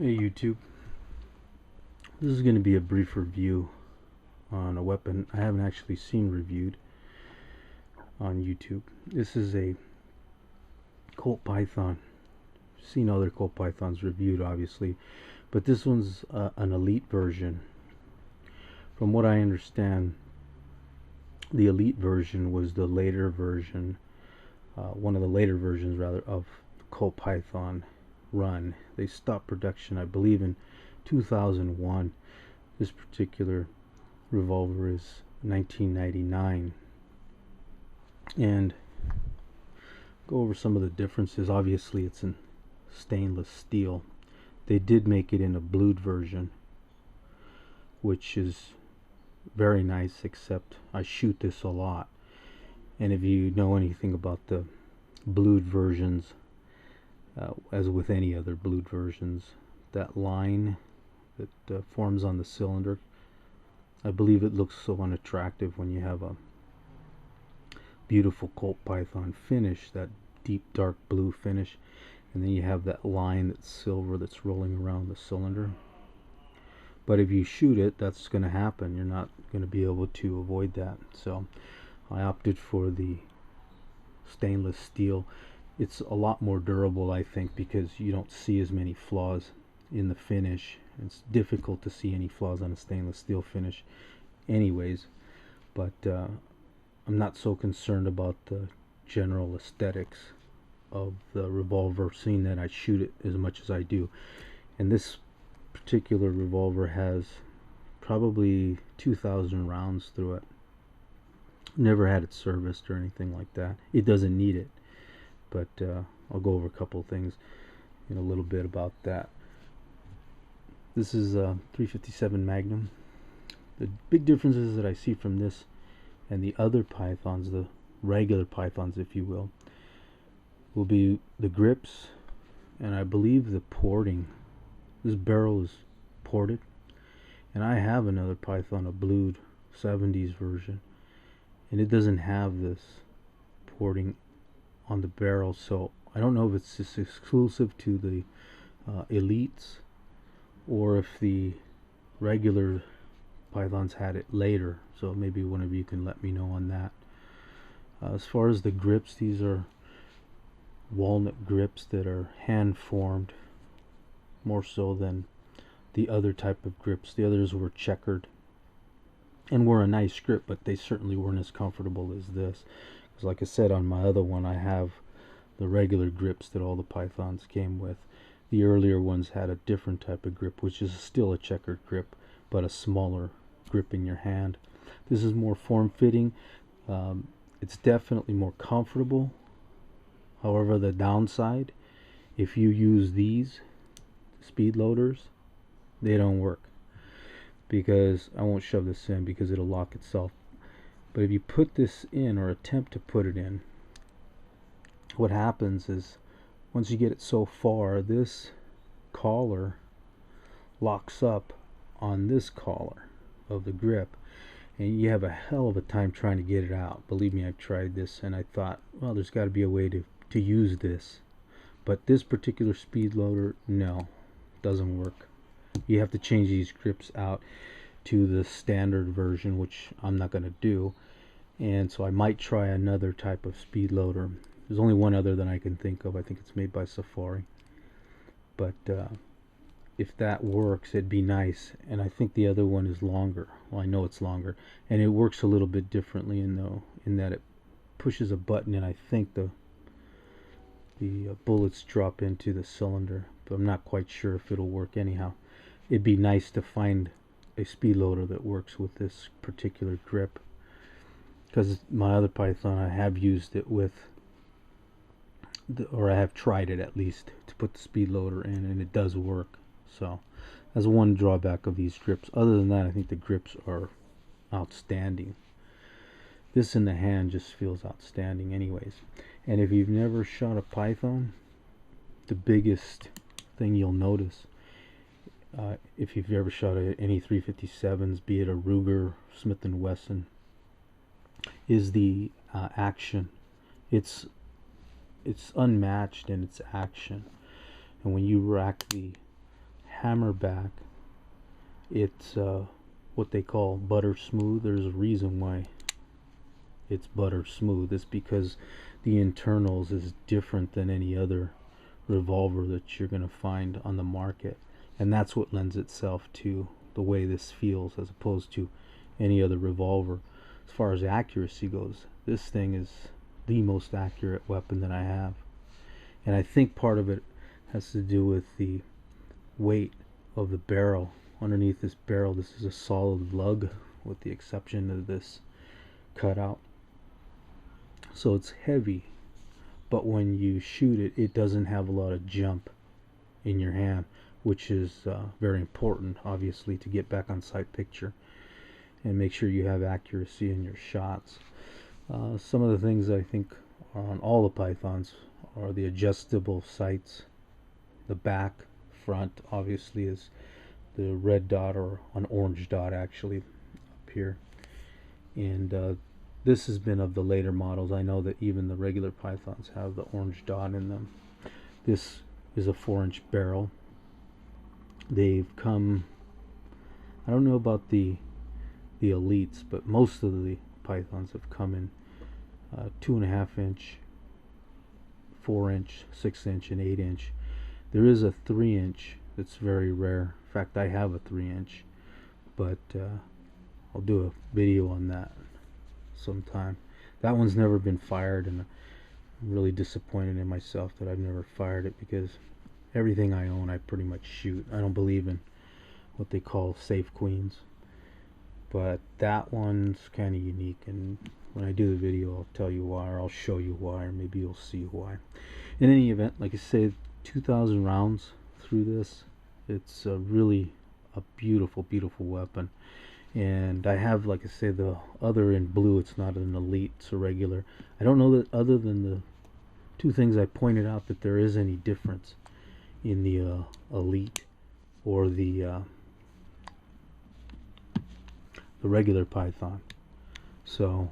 Hey YouTube, this is going to be a brief review on a weapon I haven't actually seen reviewed on YouTube. This is a Colt Python. I've seen other Colt Pythons reviewed obviously, but this one's an Elite version. From what I understand, the Elite version was the later version, one of the later versions rather, of Colt Python run. They stopped production I believe in 2001. This particular revolver is 1999, and go over some of the differences. Obviously it's in stainless steel. They did make it in a blued version, which is very nice, except I shoot this a lot, and if you know anything about the blued versions, as with any other blued versions, that line that forms on the cylinder, I believe it looks so unattractive when you have a beautiful Colt Python finish, that deep dark blue finish, and then you have that line that's silver that's rolling around the cylinder. But if you shoot it, that's going to happen. You're not going to be able to avoid that. So I opted for the stainless steel. It's a lot more durable, I think, because you don't see as many flaws in the finish. It's difficult to see any flaws on a stainless steel finish anyways, but I'm not so concerned about the general aesthetics of the revolver, seeing that I shoot it as much as I do. And this particular revolver has probably 2,000 rounds through it. Never had it serviced or anything like that. It doesn't need it, but I'll go over a couple of things in a little bit about that. This is a 357 Magnum. The big differences that I see from this and the other Pythons, the regular Pythons if you will be the grips, and I believe the porting. This barrel is ported, and I have another Python, a blued 70s version, and it doesn't have this porting on the barrel, so I don't know if it's just exclusive to the Elites or if the regular Pythons had it later. So maybe one of you can let me know on that. As far as the grips, these are walnut grips that are hand formed, more so than the other type of grips. The others were checkered and were a nice grip, but they certainly weren't as comfortable as this, because like I said, on my other one I have the regular grips that all the Pythons came with. The earlier ones had a different type of grip, which is still a checkered grip, but a smaller grip in your hand. This is more form-fitting. It's definitely more comfortable. However, the downside, if you use these speed loaders, they don't work, because I won't shove this in because it'll lock itself. But if you put this in, or attempt to put it in, what happens is once you get it so far, this collar locks up on this collar of the grip, and you have a hell of a time trying to get it out. Believe me, I've tried this, and I thought, well, there's got to be a way to use this. But this particular speed loader, no, doesn't work. You have to change these grips out to the standard version, which I'm not going to do, and so I might try another type of speed loader. There's only one other that I can think of. I think it's made by Safari, but if that works, it'd be nice. And I think the other one is longer. Well, I know it's longer, and it works a little bit differently in that it pushes a button, and I think the bullets drop into the cylinder, but I'm not quite sure if it'll work. Anyhow, it'd be nice to find a speed loader that works with this particular grip, because my other Python, I have used it with, or I have tried it at least, to put the speed loader in, and it does work. So that's one drawback of these grips. Other than that, I think the grips are outstanding. This in the hand just feels outstanding anyways. And if you've never shot a Python, the biggest thing you'll notice, if you've ever shot any 357s, be it a Ruger, Smith & Wesson, is the action. It's unmatched in its action. And when you rack the hammer back, it's what they call butter smooth. There's a reason why it's butter smooth. It's because the internals is different than any other revolver that you're going to find on the market, and that's what lends itself to the way this feels as opposed to any other revolver. As far as accuracy goes, this thing is the most accurate weapon that I have, and I think part of it has to do with the weight of the barrel. Underneath this barrel, this is a solid lug with the exception of this cutout, so it's heavy, but when you shoot it, it doesn't have a lot of jump in your hand, which is very important, obviously, to get back on sight picture and make sure you have accuracy in your shots. Some of the things I think are on all the Pythons are the adjustable sights. The back, front, obviously, is the red dot, or an orange dot actually up here, and this has been of the later models. I know that even the regular Pythons have the orange dot in them. This is a 4-inch barrel. They've come, I don't know about the Elites, but most of the Pythons have come in 2.5 inch, 4-inch, 6-inch, and 8-inch. There is a 3-inch that's very rare. In fact, I have a 3-inch, but I'll do a video on that sometime. That one's never been fired, and I'm really disappointed in myself that I've never fired it, because everything I own I pretty much shoot. I don't believe in what they call safe queens, but that one's kind of unique, and when I do the video I'll tell you why, or I'll show you why, or maybe you'll see why. In any event, like I said, 2,000 rounds through this. It's really a beautiful weapon, and I have, like I say, the other in blue. It's not an Elite, it's a regular. I don't know that other than the two things I pointed out that there is any difference in the Elite or the regular Python. So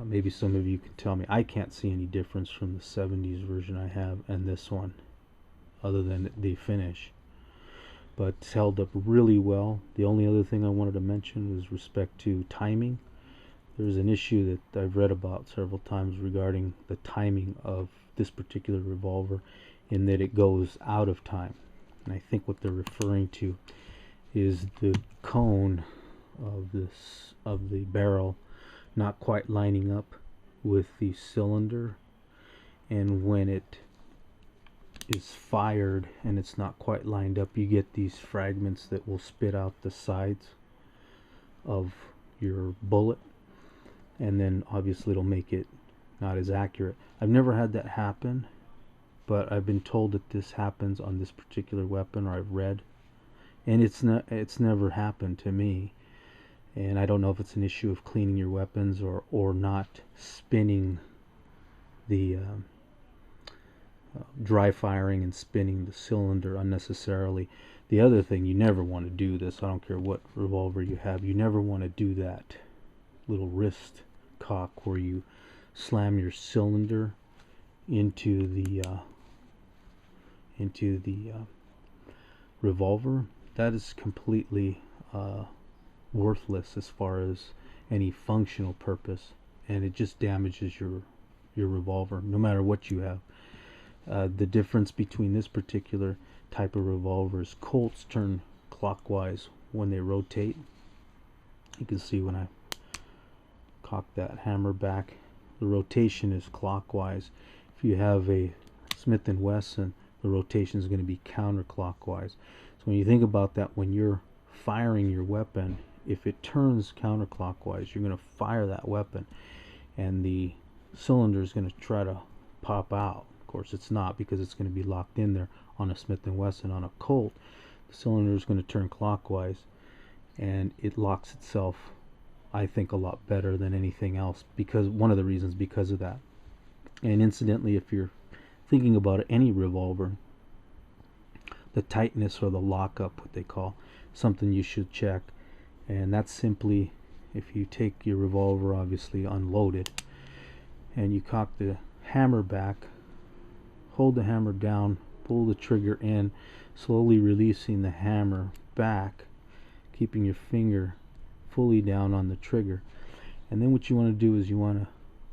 maybe some of you can tell me. I can't see any difference from the 70s version I have and this one, other than the finish. But it's held up really well. The only other thing I wanted to mention was respect to timing. There's an issue that I've read about several times regarding the timing of this particular revolver, in that it goes out of time. And I think what they're referring to is the cone of the barrel not quite lining up with the cylinder, and when it is fired and it's not quite lined up, you get these fragments that will spit out the sides of your bullet, and then obviously it'll make it not as accurate. I've never had that happen, but I've been told that this happens on this particular weapon, or I've read, and it's never happened to me. And I don't know if it's an issue of cleaning your weapons or not spinning the dry firing and spinning the cylinder unnecessarily. The other thing, you never want to do this. I don't care what revolver you have. You never want to do that little wrist cock where you slam your cylinder into the revolver. That is completely worthless as far as any functional purpose, and it just damages your revolver, no matter what you have. The difference between this particular type of revolvers, Colts turn clockwise when they rotate. You can see when I cock that hammer back, the rotation is clockwise. If you have a Smith & Wesson, the rotation is going to be counterclockwise. So when you think about that, when you're firing your weapon, if it turns counterclockwise, you're going to fire that weapon, and the cylinder is going to try to pop out. Of course, it's not, because it's going to be locked in there. On a Smith & Wesson, on a Colt, the cylinder is going to turn clockwise, and it locks itself, I think, a lot better than anything else, because one of the reasons because of that. And incidentally, if you're thinking about any revolver, the tightness, or the lockup, what they call, something you should check. And that's simply, if you take your revolver obviously unloaded and you cock the hammer back, hold the hammer down pull the trigger in, slowly releasing the hammer back, keeping your finger fully down on the trigger. And then what you want to do is you want to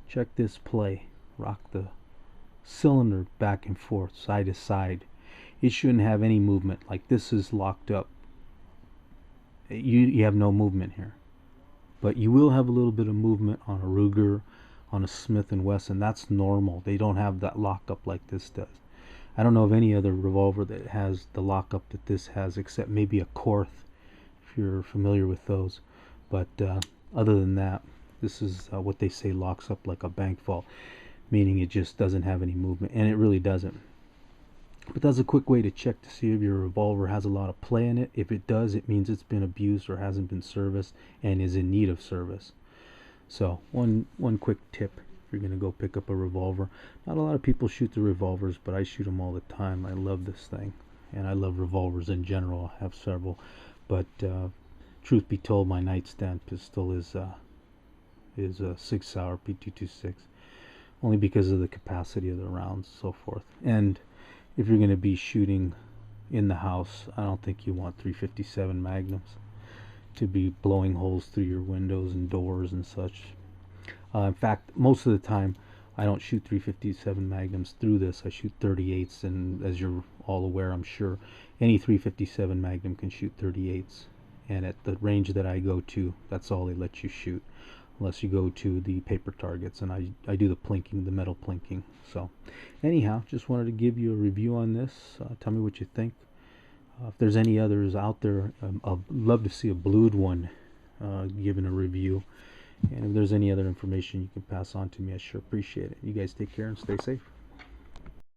check this play, rock the cylinder back and forth, side to side. It shouldn't have any movement. Like this is locked up. You have no movement here. But you will have a little bit of movement on a Ruger, on a Smith & Wesson. That's normal. They don't have that lockup like this does. I don't know of any other revolver that has the lockup that this has, except maybe a Korth, if you're familiar with those. But other than that, this is what they say locks up like a bank vault, meaning it just doesn't have any movement, and it really doesn't. But that's a quick way to check to see if your revolver has a lot of play in it. If it does, it means it's been abused or hasn't been serviced and is in need of service. So one quick tip if you're going to go pick up a revolver. Not a lot of people shoot the revolvers, but I shoot them all the time. I love this thing, and I love revolvers in general. I have several, but truth be told, my nightstand pistol is a 6 Sauer P226, only because of the capacity of the rounds, so forth. And if you're going to be shooting in the house, I don't think you want 357 Magnums to be blowing holes through your windows and doors and such. In fact, most of the time I don't shoot 357 Magnums through this. I shoot 38s, and as you're all aware, I'm sure, any 357 Magnum can shoot 38s. And at the range that I go to, that's all they let you shoot, unless you go to the paper targets, and I do the plinking, the metal plinking. So anyhow, just wanted to give you a review on this. Tell me what you think. If there's any others out there, I'd love to see a blued one given a review. And if there's any other information you can pass on to me, I sure appreciate it. You guys take care and stay safe.